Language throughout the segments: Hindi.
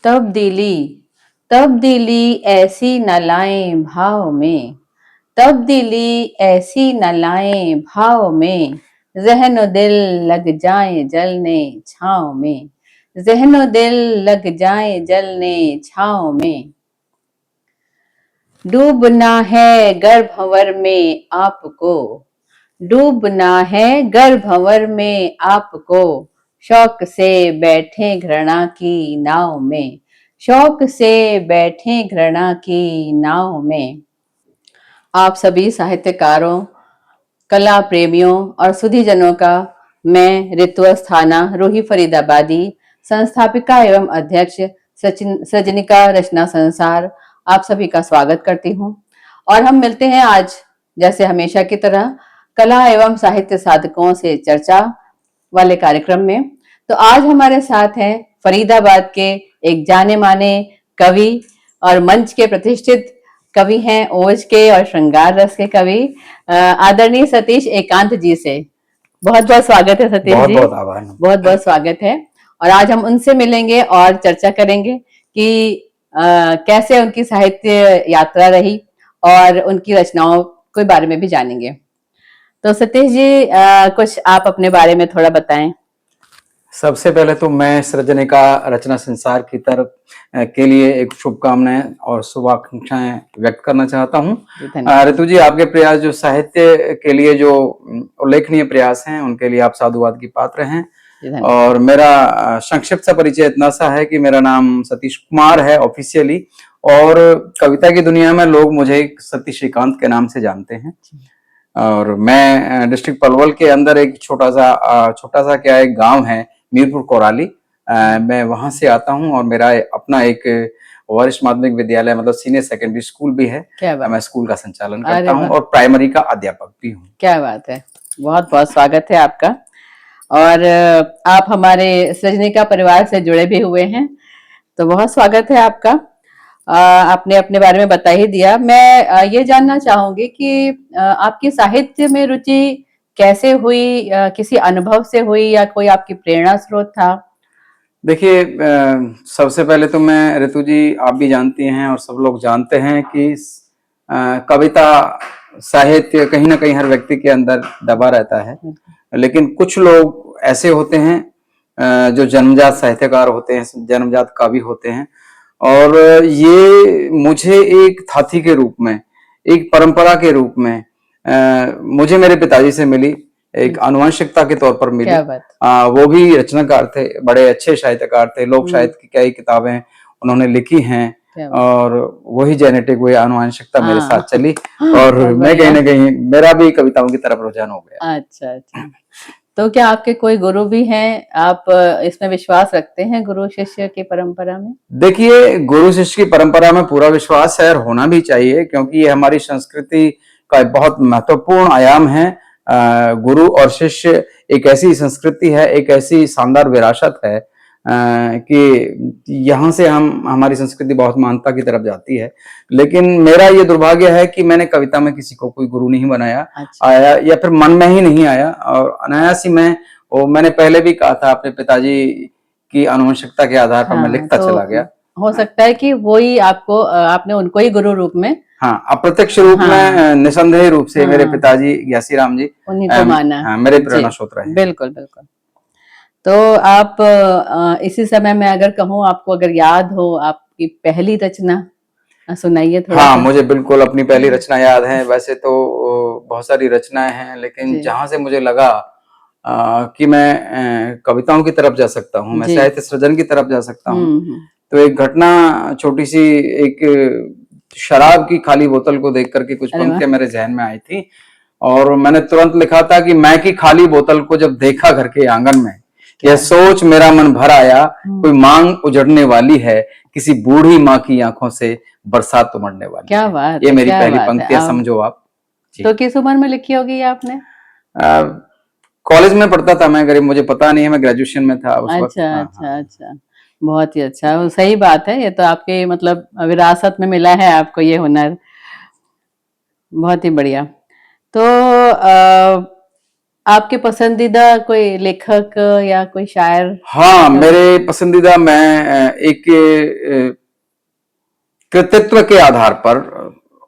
तब्दीली तब्दीली ऐसी न लाएं भाव में, तब्दीली ऐसी न लाएं भाव में, ज़हन दिल लग जाए जलने छाँव में, ज़हन दिल लग जाए जलने छाँव में। डूबना है गर्भंवर में आपको, डूबना है गर्भंवर में आपको, शौक से बैठे घृणा की नाव में, शौक से बैठे घृणा की नाव में। आप सभी साहित्यकारों, कला प्रेमियों और सुधीजनों का मैं ऋतु अस्थाना रूही फरीदाबादी, संस्थापिका एवं अध्यक्ष सृजनिका रचना संसार, आप सभी का स्वागत करती हूँ। और हम मिलते हैं आज जैसे हमेशा की तरह कला एवं साहित्य साधकों से चर्चा वाले कार्यक्रम में। तो आज हमारे साथ हैं फरीदाबाद के एक जाने माने कवि और मंच के प्रतिष्ठित कवि हैं, ओज के और श्रृंगार रस के कवि आदरणीय सतीश एकांत जी से। बहुत बहुत स्वागत है सतीश जी। बहुत आभार। बहुत बहुत स्वागत है। और आज हम उनसे मिलेंगे और चर्चा करेंगे कि कैसे उनकी साहित्य यात्रा रही और उनकी रचनाओं के बारे में भी जानेंगे। तो सतीश जी, कुछ आप अपने बारे में थोड़ा बताएं। सबसे पहले तो मैं सृजनिका रचना संसार की तरफ के लिए एक शुभकामनाएं और शुभाकांक्षाएं व्यक्त करना चाहता हूं। ऋतु जी, आपके प्रयास जो साहित्य के लिए जो उल्लेखनीय प्रयास हैं उनके लिए आप साधुवाद की पात्र हैं। और मेरा संक्षिप्त सा परिचय इतना सा है कि मेरा नाम सतीश कुमार है ऑफिशियली, और कविता की दुनिया में लोग मुझे सतीश एकांत के नाम से जानते हैं। और मैं डिस्ट्रिक्ट पलवल के अंदर एक छोटा सा क्या एक गांव है मीरपुर कोराली, मैं वहां से आता हूं और मेरा अपना एक वरिष्ठ माध्यमिक विद्यालय मतलब सीनियर सेकेंडरी स्कूल भी है। मैं स्कूल का संचालन करता हूं और प्राइमरी का अध्यापक भी हूं। क्या बात है, बहुत बहुत स्वागत है आपका। और आप हमारे सृजनिका परिवार से जुड़े भी हुए हैं, तो बहुत स्वागत है आपका। आपने अपने बारे में बता ही दिया। मैं ये जानना चाहूंगी कि आपकी साहित्य में रुचि कैसे हुई, किसी अनुभव से हुई या कोई आपकी प्रेरणा स्रोत था? देखिए, सबसे पहले तो मैं ऋतु जी, आप भी जानती हैं और सब लोग जानते हैं कि कविता साहित्य कहीं ना कहीं हर व्यक्ति के अंदर दबा रहता है, लेकिन कुछ लोग ऐसे होते हैं जो जन्मजात साहित्यकार होते हैं, जन्मजात कवि होते हैं। और ये मुझे एक थाथी के रूप में, एक परंपरा के रूप में मुझे मेरे पिताजी से मिली, एक आनुवंशिकता के तौर पर मिली। वो भी रचनाकार थे, बड़े अच्छे साहित्यकार थे, लोक साहित्य की कई किताबें उन्होंने लिखी हैं और वही जेनेटिक वही आनुवंशिकता मेरे साथ चली और मैं कहीं ना कहीं मेरा भी कविताओं की तरफ रुझान हो गया। अच्छा अच्छा। तो क्या आपके कोई गुरु भी हैं? आप इसमें विश्वास रखते हैं गुरु शिष्य की परंपरा में? देखिए, गुरु शिष्य की परंपरा में पूरा विश्वास है और होना भी चाहिए, क्योंकि ये हमारी संस्कृति का एक बहुत महत्वपूर्ण आयाम है। गुरु और शिष्य एक ऐसी संस्कृति है, एक ऐसी शानदार विरासत है कि यहाँ से हमारी संस्कृति बहुत महानता की तरफ जाती है। लेकिन मेरा ये दुर्भाग्य है कि मैंने कविता में किसी को कोई गुरु नहीं बनाया। आया या फिर मन में ही नहीं आया और अनायास ही मैंने पहले भी कहा था, अपने पिताजी की आनुवंशिकता के आधार पर मैं लिखता चला गया। हो सकता है कि वही आपने उनको ही गुरु रूप में, अप्रत्यक्ष रूप में, निसंदेह रूप से मेरे पिताजी ज्ञासीराम जी उन्हीं को माना, मेरे प्रेरणा स्रोत रहे। बिल्कुल बिल्कुल। तो आप इसी समय में अगर कहूँ, आपको अगर याद हो आपकी पहली रचना, सुनाइए थोड़ा। हाँ, मुझे बिल्कुल अपनी पहली रचना याद है। वैसे तो बहुत सारी रचनाएं हैं, लेकिन जहां से मुझे लगा कि मैं कविताओं की तरफ जा सकता हूँ, मैं साहित्य सृजन की तरफ जा सकता हूँ, तो एक घटना छोटी सी, एक शराब की खाली बोतल को देख करके कुछ पंक्तियां मेरे जहन में आई थी और मैंने तुरंत लिखा था कि मैं की खाली बोतल को जब देखा घर के आंगन में, यह सोच मेरा मन भर आया, कोई मांग उजड़ने वाली है, किसी बूढ़ी माँ की आंखों से बरसात उमड़ने वाली। क्या बात, ये मेरी पहली पंक्तियां समझो आप। तो किस उम्र में लिखी होगी आपने? कॉलेज में पढ़ता था मैं, करीब मुझे पता नहीं है, मैं ग्रेजुएशन में था उस वक्त। अच्छा अच्छा, बहुत ही अच्छा, सही बात है। ये तो आपके मतलब विरासत में मिला है आपको ये हुनर, बहुत ही बढ़िया। तो आपके पसंदीदा कोई लेखक या कोई शायर? हाँ, मेरे पसंदीदा मैं एक कृतित्व के आधार पर,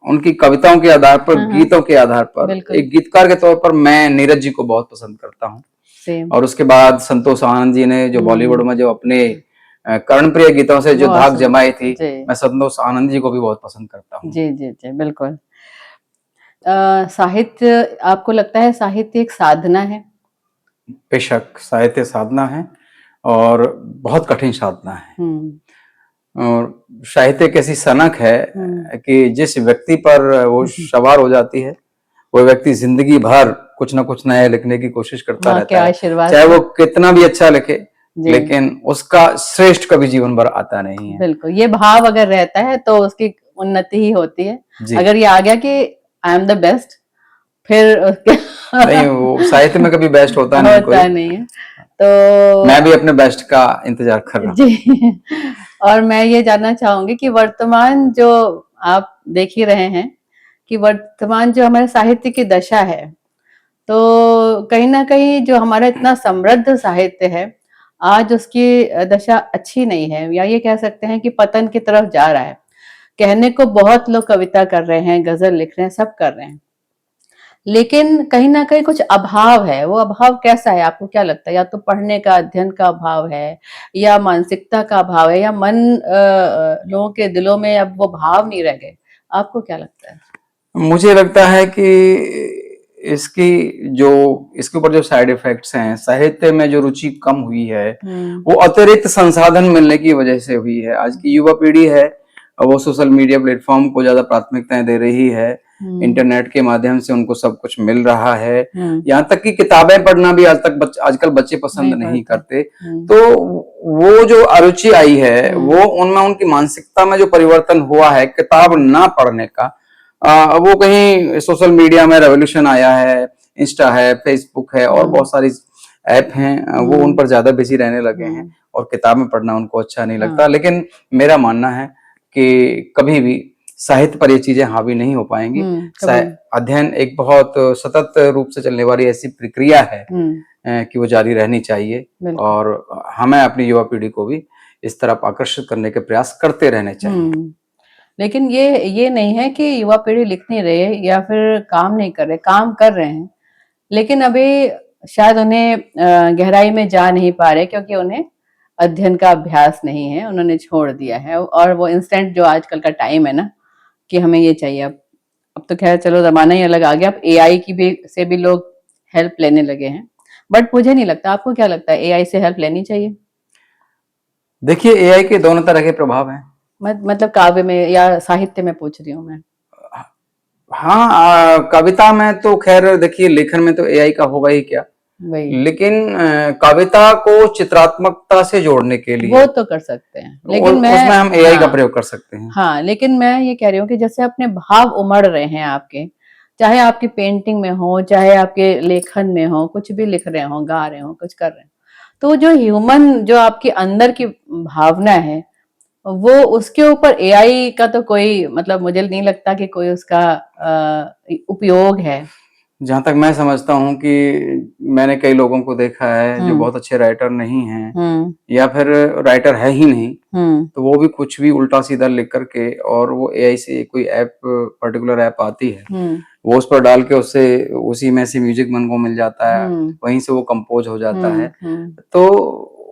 उनकी कविताओं के आधार पर, हाँ, हाँ, गीतों के आधार पर, बिल्कुल। एक गीतकार के तौर पर मैं नीरज जी को बहुत पसंद करता हूँ। सेम। और उसके बाद संतोष आनंद जी ने जो बॉलीवुड में जो अपने कर्णप्रिय गीतों से जो बहुत धाक सुंदर। जमाई थी, जी, मैं संतोष आनंद जी को भी बहुत पसंद करता हूँ। जी, जी, जी, बिल्कुल। साहित्य, आपको लगता है साहित्य एक साधना है? बेशक साहित्य साधना है और बहुत कठिन साधना है। हुँ, और साहित्य एक ऐसी सनक है हुँ। कि जिस व्यक्ति पर वो सवार हो जाती है, वो व्यक्ति जिंदगी भर कुछ ना कुछ नया लिखने की कोशिश करता माँ के रहता है, आशीर्वाद चाहे से। वो कितना भी अच्छा लिखे, जी, लेकिन उसका श्रेष्ठ कभी जीवन भर आता नहीं है। बिल्कुल। ये भाव अगर रहता है तो उसकी उन्नति ही होती है। जी। अगर ये आ गया कि आई एम द बेस्ट, फिर उसके नहीं, वो साहित्य में कभी बेस्ट होता नहीं कोई। होता नहीं है। तो मैं भी अपने बेस्ट का इंतजार कर रहा हूँ। जी। और मैं ये जानना चाहूँगी कि वर्तमान जो आप देख ही रहे हैं कि वर्तमान जो हमारे साहित्य की दशा है, तो कहीं न कहीं जो हमारा इतना समृद्ध साहित्य है, आज उसकी दशा अच्छी नहीं है, या ये कह सकते हैं कि पतन की तरफ जा रहा है। कहने को बहुत लोग कविता कर रहे हैं, गज़ल लिख रहे हैं, सब कर रहे हैं। लेकिन कहीं न कहीं कुछ अभाव है, वो अभाव कैसा है, आपको क्या लगता है? या तो पढ़ने का, अध्ययन का अभाव है, या मानसिकता का अभाव है, या लोगों के दिलों में अब वो भाव नहीं रह गए। आपको क्या लगता है? मुझे लगता है कि इसकी जो इसके ऊपर जो साइड इफेक्ट्स हैं, साहित्य में जो रुचि कम हुई है, हुँ, वो अतिरिक्त संसाधन मिलने की वजह से हुई है। आज की युवा पीढ़ी है, वो सोशल मीडिया प्लेटफॉर्म को ज्यादा प्राथमिकताएं दे रही है। हुँ, इंटरनेट के माध्यम से उनको सब कुछ मिल रहा है। हुँ, यहाँ तक कि किताबें पढ़ना भी आजकल बच्चे पसंद नहीं नहीं पढ़ते। करते। हुँ, तो वो जो अरुचि आई है, हुँ, वो उनमें उनकी मानसिकता में जो परिवर्तन हुआ है किताब ना पढ़ने का, वो कहीं सोशल मीडिया में रेवोल्यूशन आया है, इंस्टा है, फेसबुक है और हुँ, बहुत सारी ऐप हैं, वो उन हुँ, पर ज्यादा बिजी रहने लगे हैं हुँ, और किताबें पढ़ना उनको अच्छा नहीं लगता। हाँ, लेकिन मेरा मानना है कि कभी भी साहित्य पर ये चीजें हावी नहीं हो पाएंगी। कभी नहीं। अध्ययन एक बहुत सतत रूप से चलने वाली ऐसी प्रक्रिया है हुँ, कि वो जारी रहनी चाहिए बिल्कुल। और हमें अपनी युवा पीढ़ी को भी इस तरफ आकर्षित करने के प्रयास करते रहने चाहिए। हुँ। लेकिन ये नहीं है कि युवा पीढ़ी लिख नहीं रही है या फिर काम नहीं कर रहे, काम कर रहे हैं। लेकिन अभी शायद उन्हें गहराई में जा नहीं पा रहे, क्योंकि उन्हें अध्ययन का अभ्यास नहीं है, उन्होंने छोड़ दिया है। और वो इंस्टेंट जो आजकल का टाइम है ना, कि हमें ये चाहिए अब तो खैर चलो ज़माना ही अलग आ गया, अब एआई की भी से भी लोग हेल्प लेने लगे हैं। बट मुझे नहीं लगता, आपको क्या लगता है एआई से हेल्प लेनी चाहिए? देखिए, एआई के दोनों तरह के प्रभाव हैं। मतलब काव्य में या साहित्य में पूछ रही हूँ मैं। हाँ, कविता में तो खैर देखिए, लेखन में तो एआई का होगा ही क्या, वही, लेकिन कविता को चित्रात्मकता से जोड़ने के वो लिए तो कर सकते हैं। लेकिन उसमें हम एआई का हाँ, प्रयोग कर सकते हैं। हाँ, लेकिन मैं ये कह रही हूँ कि जैसे अपने भाव उमड़ रहे हैं आपके, चाहे आपकी पेंटिंग में हो, चाहे आपके लेखन में हो, कुछ भी लिख रहे हो, गा रहे हो, कुछ कर रहे हो, तो जो ह्यूमन, जो आपके अंदर की भावना है, वो उसके ऊपर एआई का तो कोई मतलब मुझे नहीं लगता कि कोई उसका उपयोग है। जहाँ तक मैं समझता हूँ कि मैंने कई लोगों को देखा है जो हुँ, बहुत अच्छे राइटर नहीं हैं हुँ, या फिर राइटर है ही नहीं, हुँ, तो वो भी कुछ भी उल्टा-सीधा लिख कर के और वो एआई से कोई पर्टिकुलर ऐप आती है, हुँ, वो उस पर डाल के उससे उसी में से म्यूज़िक मन को मिल जाता है, हुँ, वहीं से वो कंपोज़ हो जाता है। हुँ, हुँ। तो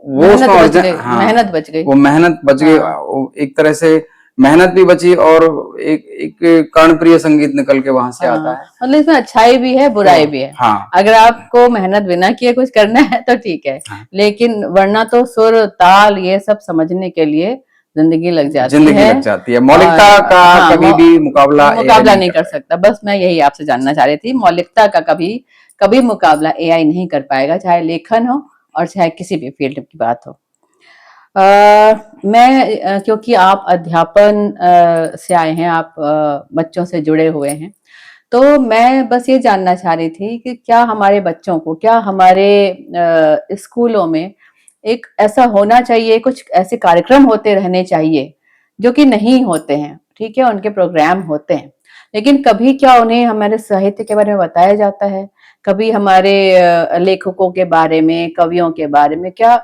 वो उसमें हाँ, मेहनत बच गई। वो मेहनत बच गई, हाँ, वो एक तरह से मेहनत भी बची और एक एक कर्णप्रिय संगीत निकल के वहाँ से हाँ, आता है। मतलब इसमें अच्छाई भी है, तो बुराई भी है। हाँ, अगर आपको मेहनत बिना किए कुछ करना है तो ठीक है, हाँ, लेकिन वरना तो सुर, ताल ये सब समझने के लिए ज़िंदगी लग जाती ज़िंदगी है। लग जाती है। और मौलिकता का हाँ, कभी भी मुकाबला एआई मुकाबला नहीं नहीं कर कर पाएगा। सकता। बस मैं यही आपसे जानना चाह रही थी, मौलिकता का कभी कभी मुकाबला एआई नहीं कर पाएगा, चाहे लेखन हो और चाहे किसी भी फील्ड की बात हो। मैं क्योंकि आप अध्यापन से आए हैं, आप बच्चों से जुड़े हुए हैं, तो मैं बस ये जानना चाह रही थी कि क्या हमारे बच्चों को, क्या हमारे स्कूलों में एक ऐसा होना चाहिए, कुछ ऐसे कार्यक्रम होते रहने चाहिए जो कि नहीं होते हैं, ठीक है, उनके प्रोग्राम होते हैं, लेकिन कभी क्या उन्हें हमारे साहित्य के बारे में बताया जाता है, कभी हमारे लेखकों के बारे में, कवियों के बारे में, क्या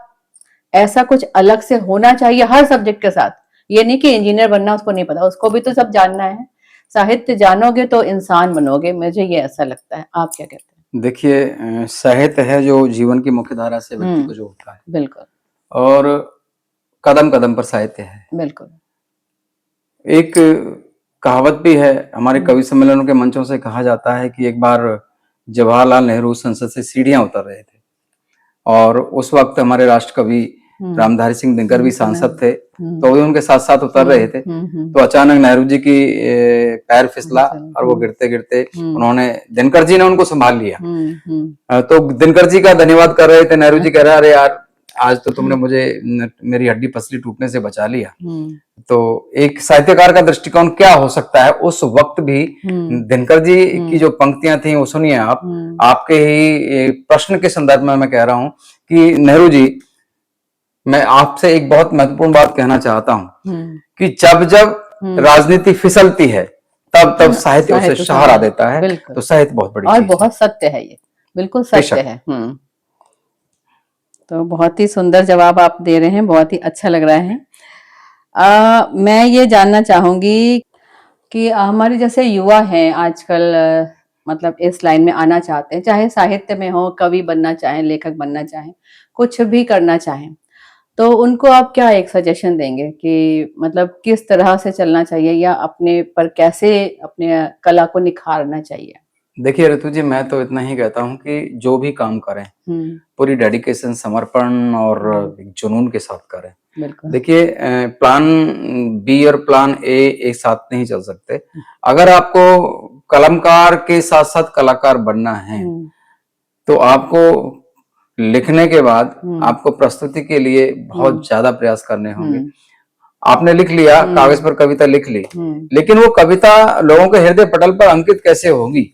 ऐसा कुछ अलग से होना चाहिए हर सब्जेक्ट के साथ? ये नहीं कि इंजीनियर बनना उसको नहीं पता, उसको भी तो सब जानना है। साहित्य जानोगे तो इंसान बनोगे, मुझे ये ऐसा लगता है। आप क्या कहते हैं? देखिए साहित्य है जो जीवन की मुख्य धारा से व्यक्ति को जोड़ता है, बिल्कुल और कदम कदम पर साहित्य है। बिल्कुल। एक कहावत भी है, हमारे कवि सम्मेलनों के मंचों से कहा जाता है कि एक बार जवाहरलाल नेहरू संसद से सीढ़ियां उतर रहे थे, और उस वक्त हमारे राष्ट्र कवि रामधारी सिंह दिनकर भी सांसद थे, तो वे उनके साथ साथ उतर रहे थे। तो अचानक नेहरू जी की पैर फिसला और वो गिरते गिरते उन्होंने, दिनकर जी ने उनको संभाल लिया। तो दिनकर जी का धन्यवाद कर रहे थे, नेहरू जी कह रहे अरे यार आज तो तुमने मुझे मेरी हड्डी पसली टूटने से बचा लिया। तो एक साहित्यकार का दृष्टिकोण क्या हो सकता है उस वक्त भी। दिनकर जी की जो पंक्तियां थी वो सुनिए आप, आपके ही प्रश्न के संदर्भ में मैं कह रहा हूं कि नेहरू जी, मैं आपसे एक बहुत महत्वपूर्ण बात कहना चाहता हूं कि जब जब राजनीति फिसलती है तब तब साहित्य उसे सहारा देता है। तो साहित्य बहुत बड़ी और बहुत सत्य है, ये बिल्कुल सत्य है। तो बहुत ही सुंदर जवाब आप दे रहे हैं, बहुत ही अच्छा लग रहा है। मैं ये जानना चाहूंगी कि हमारे जैसे युवा हैं आजकल, मतलब इस लाइन में आना चाहते हैं, चाहे साहित्य में हो, कवि बनना चाहें, लेखक बनना चाहें, कुछ भी करना चाहें, तो उनको आप क्या एक सजेशन देंगे कि मतलब किस तरह से चलना चाहिए, या अपने पर कैसे अपने कला को निखारना चाहिए? देखिए ऋतु जी, मैं तो इतना ही कहता हूं कि जो भी काम करें पूरी डेडिकेशन, समर्पण और जुनून के साथ करें। देखिए प्लान बी और प्लान ए एक साथ नहीं चल सकते। अगर आपको कलमकार के साथ साथ कलाकार बनना है तो आपको लिखने के बाद आपको प्रस्तुति के लिए बहुत ज्यादा प्रयास करने होंगे। आपने लिख लिया, कागज पर कविता लिख ली, लेकिन वो कविता लोगों के हृदय पटल पर अंकित कैसे होगी,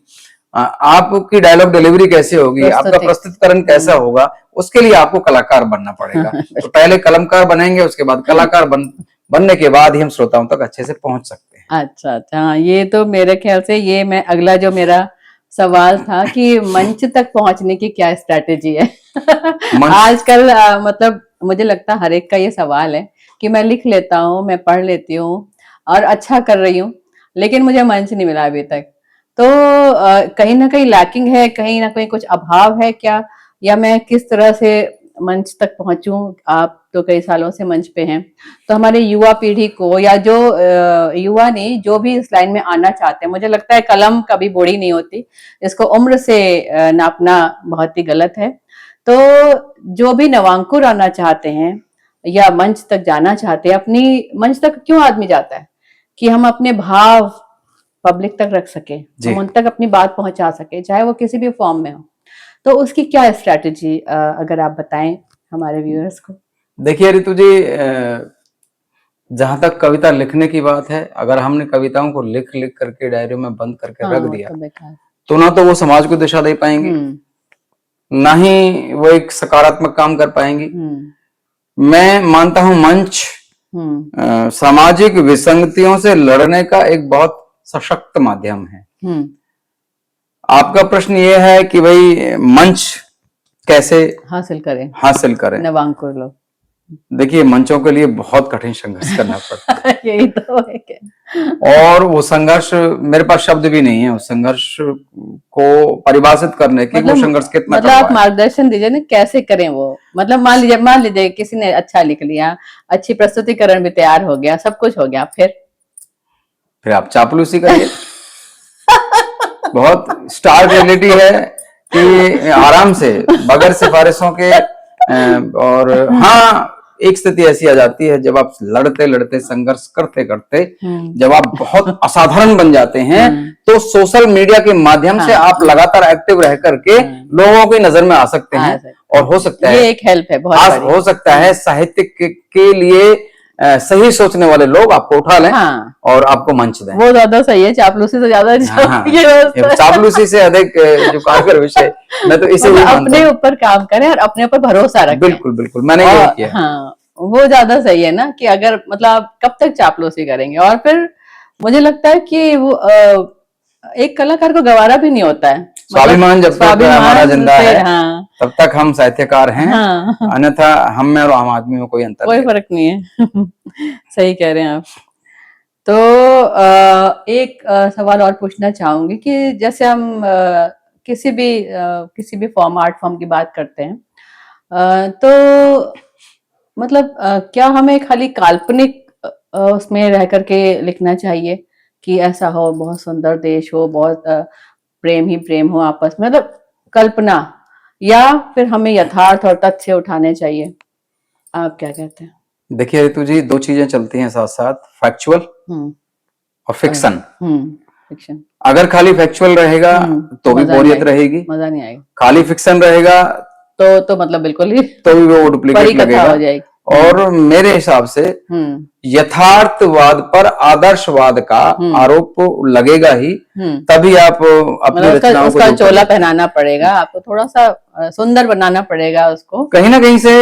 आपकी डायलॉग डिलीवरी कैसे होगी, आपका प्रस्तुतिकरण कैसा होगा, उसके लिए आपको कलाकार बनना पड़ेगा। तो पहले कलमकार बनेंगे, उसके बाद कलाकार बनने के बाद ही हम श्रोताओं तक अच्छे से पहुंच सकते हैं। अच्छा अच्छा, हाँ, ये तो मेरे ख्याल से ये मैं अगला जो मेरा सवाल था कि मंच तक पहुंचने की क्या स्ट्रैटेजी है। आजकल मतलब मुझे लगता है हर एक का ये सवाल है कि मैं लिख लेता हूँ, मैं पढ़ लेती हूँ और अच्छा कर रही हूँ, लेकिन मुझे मंच नहीं मिला अभी तक। तो कहीं ना कहीं लैकिंग है, कहीं ना कहीं कुछ अभाव है क्या, या मैं किस तरह से मंच तक पहुंचूं? आप तो कई सालों से मंच पे हैं, तो हमारे युवा पीढ़ी को, या जो युवा नहीं, जो भी इस लाइन में आना चाहते हैं, मुझे लगता है कलम कभी बूढ़ी नहीं होती, इसको उम्र से नापना बहुत ही गलत है। तो जो भी नवांकुर आना चाहते हैं या मंच तक जाना चाहते हैं, अपनी मंच तक क्यों आदमी जाता है? कि हम अपने भाव पब्लिक तक रख सके, हम उन तक अपनी बात पहुंचा सके, चाहे वो किसी भी फॉर्म में हो। तो उसकी क्या स्ट्रैटेजी अगर आप बताएं हमारे व्यूअर्स को। देखिए ऋतु जी, जहां तक कविता लिखने की बात है, अगर हमने कविताओं को लिख लिख करके डायरी में बंद करके रख दिया तो ना तो वो समाज को दिशा दे पाएंगी, ना ही वो एक सकारात्मक काम कर पाएंगी। मैं मानता हूं मंच सामाजिक विसंगतियों से लड़ने का एक बहुत सशक्त माध्यम है। आपका प्रश्न ये है कि भाई मंच कैसे हासिल करें नवांकुर लोग। देखिए मंचों के लिए बहुत कठिन संघर्ष करना पड़ता है। यही तो है क्या? और वो संघर्ष, मेरे पास शब्द भी नहीं है उस संघर्ष को परिभाषित करने की, वो संघर्ष कितना मतलब आप मार्गदर्शन दीजिए ना, कैसे करें वो? मतलब मान लीजिए किसी ने अच्छा लिख लिया, अच्छी प्रस्तुतिकरण भी तैयार हो गया, सब कुछ हो गया, फिर आप चापलूसी करिए। बहुत स्टार रियलिटी है कि आराम से बगैर सिफारिशों के, और हाँ एक स्थिति ऐसी आ जाती है जब आप लड़ते लड़ते, संघर्ष करते करते जब आप बहुत असाधारण बन जाते हैं तो सोशल मीडिया के माध्यम से आप लगातार एक्टिव रह करके लोगों की नजर में आ सकते हैं। और हो सकता है, ये एक हेल्प है बहुत बड़ी। हो सकता है साहित्य के लिए सही सोचने वाले लोग आपको उठा लें और आपको मंच दें। वो ज्यादा सही है, चापलूसी से ज्यादा। चापलूसी से अधिक जो कारगर विषय, मैं तो इसे अपने ऊपर काम करें और अपने ऊपर भरोसा रखें। बिल्कुल बिल्कुल, मैंने यही किया। हाँ, वो ज्यादा सही है ना, कि अगर मतलब आप कब तक चापलूसी करेंगे। और फिर मुझे लगता है कि वो एक कलाकार को गवारा भी नहीं होता है, स्वाभिमान जब तक हमारा जिंदा है हाँ, तब तक हम साहित्यकार हैं। हाँ, अन्यथा हम में और आम आदमी में कोई अंतर कोई नहीं। फर्क नहीं है। सही कह रहे हैं आप। तो एक सवाल और पूछना चाहूंगी कि जैसे हम किसी भी फॉर्म, आर्ट फॉर्म की बात करते हैं, तो मतलब क्या हमें खाली काल्पनिक उसमें रह करके लिखना चाहिए कि ऐसा हो, बहुत सुंदर देश हो, बहुत प्रेम ही प्रेम हो आपस में, मतलब कल्पना, या फिर हमें यथार्थ और तथ्य उठाने चाहिए? आप क्या कहते हैं? देखिए रितु जी, दो चीजें चलती हैं साथ साथ, फैक्चुअल हम्म। और फिक्शन। फिक्शन। अगर खाली फैक्चुअल रहेगा तो भी मजा नहीं बोरियत आएगा, रहेगी, मजा नहीं आएगा। खाली फिक्शन रहेगा तो मतलब बिल्कुल ही तो भी वो बड़ी डुप्लीकेट कथा लगेगा। हो जाएगी। और मेरे हिसाब से यथार्थवाद पर आदर्शवाद का आरोप लगेगा ही, तभी आप अपनी मतलब रचनाओं को उसका जोड़ चोला सकते हैं। पहनाना पड़ेगा आपको, थोड़ा सा सुंदर बनाना पड़ेगा उसको। कहीं ना कहीं से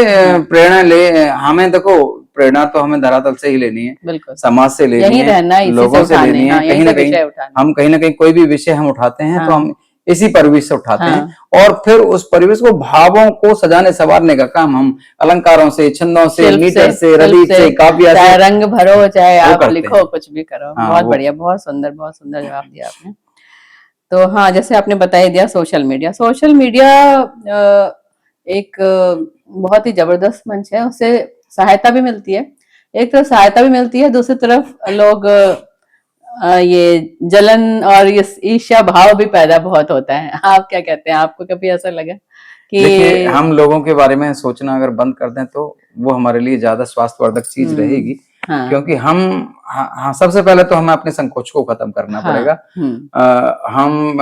प्रेरणा ले, हमें देखो प्रेरणा तो हमें धरातल से ही लेनी है, बिल्कुर समाज से लेनी यहीं है, रहना है, इसी लोगों से उठाने, लेनी है। हाँ, कहीं यहीं ना से कहीं विषय उठाने। हम कहीं ना कहीं कोई भी विषय हम उठाते हैं तो हाँ, हम इसी परिवेश से उठाते हाँ, हैं, और फिर उस परिवेश को, भावों को सजाने संवारने का काम हम अलंकारों से, छंदों से, शिल्प मीटर से, शिल्प रदीफ से, काव्या चाहे से रंग भरो, चाहे वो आप करते लिखो, हैं। कुछ भी करो। हाँ बहुत वो बढ़िया, बहुत सुंदर जवाब दिया आपने। तो हाँ, जैसे आपने बता ही दिया, सोशल मीडिया एक बहुत ही जबरदस्त मंच है, उससे सहायता भी मिलती है। एक तरफ सहायता भी मिलती है, दूसरी तरफ लोग ये जलन और ये ईर्ष्या भाव भी पैदा बहुत होता है। आप क्या कहते हैं? आपको कभी ऐसा लगा कि देखिए, हम लोगों के बारे में सोचना अगर बंद कर दें तो वो हमारे लिए ज्यादा स्वास्थ्यवर्धक चीज रहेगी। हाँ, क्योंकि हाँ, सबसे पहले तो हमें अपने संकोच को खत्म करना पड़ेगा। हम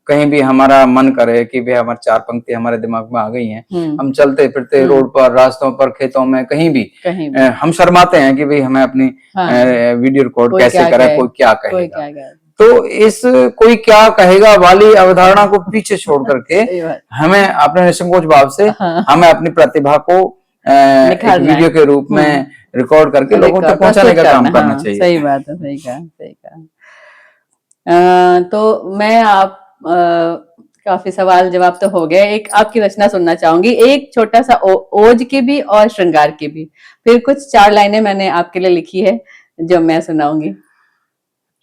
कहीं भी हमारा मन करे कि भाई हमारी चार पंक्ति हमारे दिमाग में आ गई हैं, हम चलते फिरते रोड पर, रास्तों पर, खेतों में, कहीं भी हम शर्माते हैं कि भाई हमें अपनी वीडियो रिकॉर्ड कैसे करें, कोई क्या कहेगा। तो इस कोई क्या कहेगा वाली अवधारणा को पीछे छोड़ करके हमें अपने निसंकोच भाव से हमें अपनी प्रतिभा को एक वीडियो के रूप में रिकॉर्ड करके लोगों तक पहुंचाने का काम करना चाहिए। सही बात है, सही कहा। तो मैं काफी सवाल जवाब तो हो गए, एक आपकी रचना सुनना चाहूंगी, एक छोटा सा ओज की भी और श्रृंगार की भी, फिर कुछ 4 लाइनें मैंने आपके लिए लिखी है जो मैं सुनाऊंगी।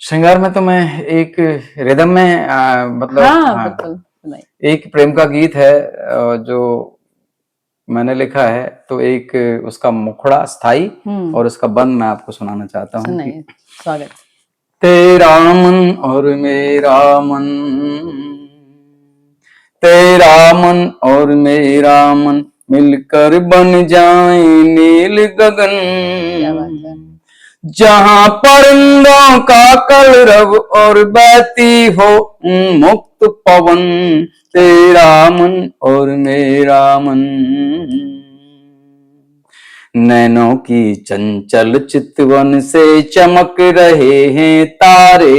श्रृंगार में तो मैं एक रिदम में मतलब एक प्रेम का गीत है जो मैंने लिखा है, तो एक उसका मुखड़ा स्थाई और उसका बंद मैं आपको सुनाना चाहता हूँ। स्वागत। तेरा मन और मेरा मन, तेरा मन और मेरा मन मिलकर बन जाए नील गगन, जहां परिंदों का कलरव और बहती हो मुक्त पवन। तेरा मन और मेरा मन, नैनों की चंचल चितवन से चमक रहे हैं तारे,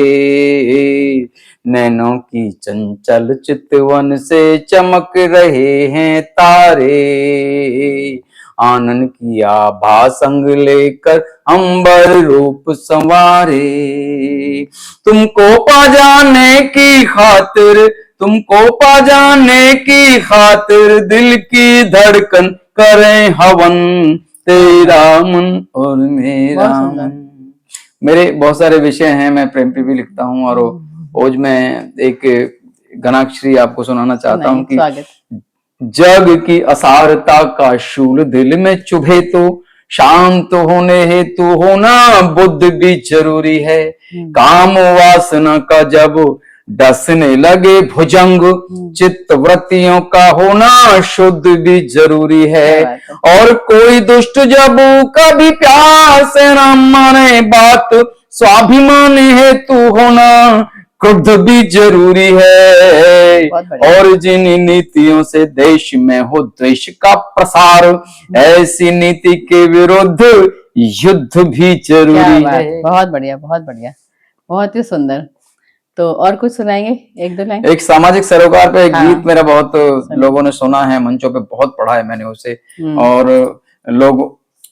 नैनों की चंचल चितवन से चमक रहे हैं तारे, आनंद की आभा संग लेकर अंबर रूप संवारे, तुमको पा जाने की खातिर, तुमको पा जाने की खातिर दिल की धड़कन करें हवन। तेरा मन और मेरा मन। मेरे बहुत सारे विषय हैं, मैं प्रेम पे भी लिखता हूँ, और ओज में एक घनाक्षरी आपको सुनाना चाहता हूँ कि जग की असारता का शूल दिल में चुभे तो शांत होने हेतु होना बुद्ध भी जरूरी है, काम वासना का जब डसने लगे भुजंग, चित्त वृत्तियों का होना शुद्ध भी जरूरी है, और कोई दुष्ट जब कभी प्यार से न माने बात, स्वाभिमान हेतु होना क्रुद्ध भी जरूरी है, और जिन नीतियों से देश में हो द्वेष का प्रसार, ऐसी नीति के विरुद्ध युद्ध भी जरूरी है। बहुत बढ़िया, बहुत ही सुंदर। तो और कुछ सुनाएंगे, एक दो लाइन? एक सामाजिक सरोकार पे एक गीत मेरा बहुत लोगों ने सुना है, मंचों पे बहुत पढ़ा है मैंने उसे, और लोग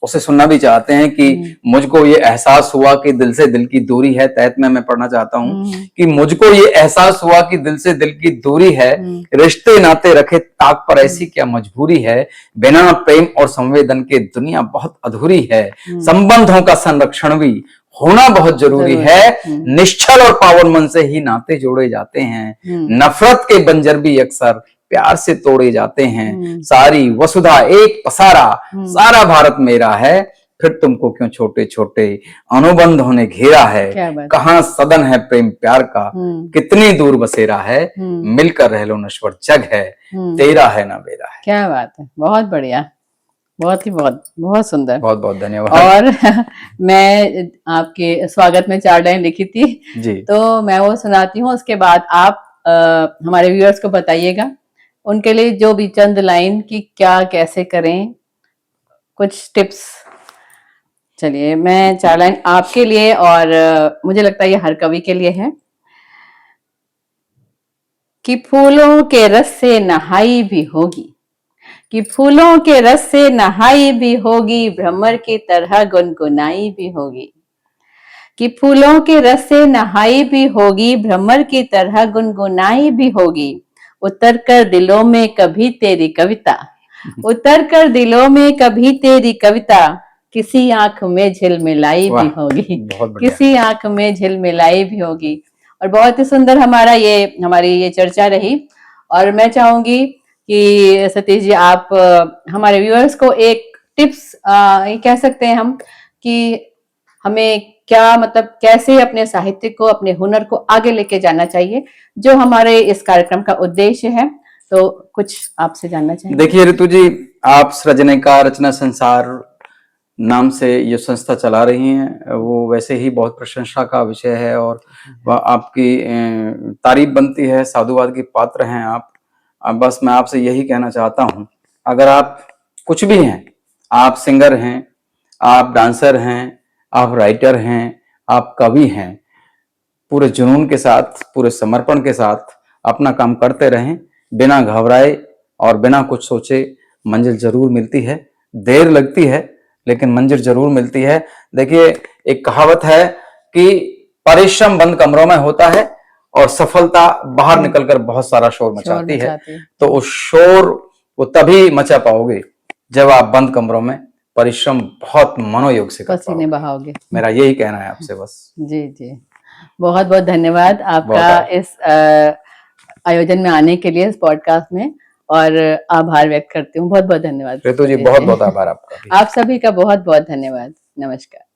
उसे सुनना भी चाहते हैं कि मुझको ये एहसास हुआ कि दिल से दिल की दूरी है। तहत में मैं पढ़ना चाहता हूँ कि मुझको ये एहसास हुआ कि दिल से दिल की दूरी है, रिश्ते नाते रखे ताक पर ऐसी क्या मजबूरी है, बिना प्रेम और संवेदन के दुनिया बहुत अधूरी है, संबंधों का संरक्षण भी होना बहुत जरूरी है, निश्चल और पावन मन से ही नाते जोड़े जाते हैं, नफरत के बंजर भी अक्सर प्यार से तोड़े जाते हैं, सारी वसुधा एक पसारा, सारा भारत मेरा है, फिर तुमको क्यों छोटे छोटे अनुबंधों ने घेरा है, कहाँ सदन है प्रेम प्यार का, कितनी दूर बसेरा है, मिलकर रह लो नश्वर जग है, तेरा है ना मेरा है। क्या बात है, बहुत बढ़िया, बहुत ही बहुत सुंदर, बहुत बहुत धन्यवाद। और मैं आपके स्वागत में 4 लाइन लिखी थी जी, तो मैं वो सुनाती हूँ, उसके बाद आप हमारे व्यूअर्स को बताइएगा उनके लिए जो भी चंद लाइन की क्या कैसे करें, कुछ टिप्स। चलिए मैं 4 लाइन आपके लिए, और मुझे लगता है ये हर कवि के लिए है कि फूलों के रस से नहाई भी होगी, कि फूलों के रस से नहाई भी होगी, भ्रमर की तरह गुनगुनाई भी होगी, कि फूलों के रस से नहाई भी होगी, भ्रमर की तरह गुनगुनाई भी होगी, उतर कर दिलों में कभी तेरी कविता, उतर कर दिलों में कभी तेरी कविता, किसी आंख में झिलमिलाई भी होगी, किसी आंख में झिलमिलाई भी होगी। और बहुत ही सुंदर हमारी ये चर्चा रही, और मैं चाहूंगी कि सतीश जी आप हमारे व्यूअर्स को एक टिप्स ये कह सकते हैं हम कि हमें क्या मतलब कैसे अपने साहित्य को, अपने हुनर को आगे लेके जाना चाहिए, जो हमारे इस कार्यक्रम का उद्देश्य है, तो कुछ आपसे जानना चाहेंगे। देखिए ऋतु जी, आप सृजनिका रचना संसार नाम से ये संस्था चला रही हैं, वो वैसे ही बहुत प्रशंसा का विषय है और आपकी तारीफ बनती है, साधुवाद की पात्र हैं आप। बस मैं आपसे यही कहना चाहता हूं, अगर आप कुछ भी हैं, आप सिंगर हैं, आप डांसर हैं, आप राइटर हैं, आप कवि हैं, पूरे जुनून के साथ, पूरे समर्पण के साथ अपना काम करते रहें, बिना घबराए और बिना कुछ सोचे। मंजिल जरूर मिलती है, देर लगती है लेकिन मंजिल जरूर मिलती है। देखिए एक कहावत है कि परिश्रम बंद कमरों में होता है और सफलता बाहर निकलकर बहुत सारा शोर मचाती है। तो उस शोर को तभी मचा पाओगे जब आप बंद कमरों में परिश्रम बहुत मनोयोग से पसीने बहाओगे। मेरा यही कहना है आपसे बस। जी जी, बहुत बहुत धन्यवाद आपका इस आयोजन में आने के लिए, इस पॉडकास्ट में, और आभार व्यक्त करती हूँ। बहुत बहुत धन्यवाद ऋतु जी, बहुत बहुत आभार आपका। आप सभी का बहुत बहुत धन्यवाद। नमस्कार।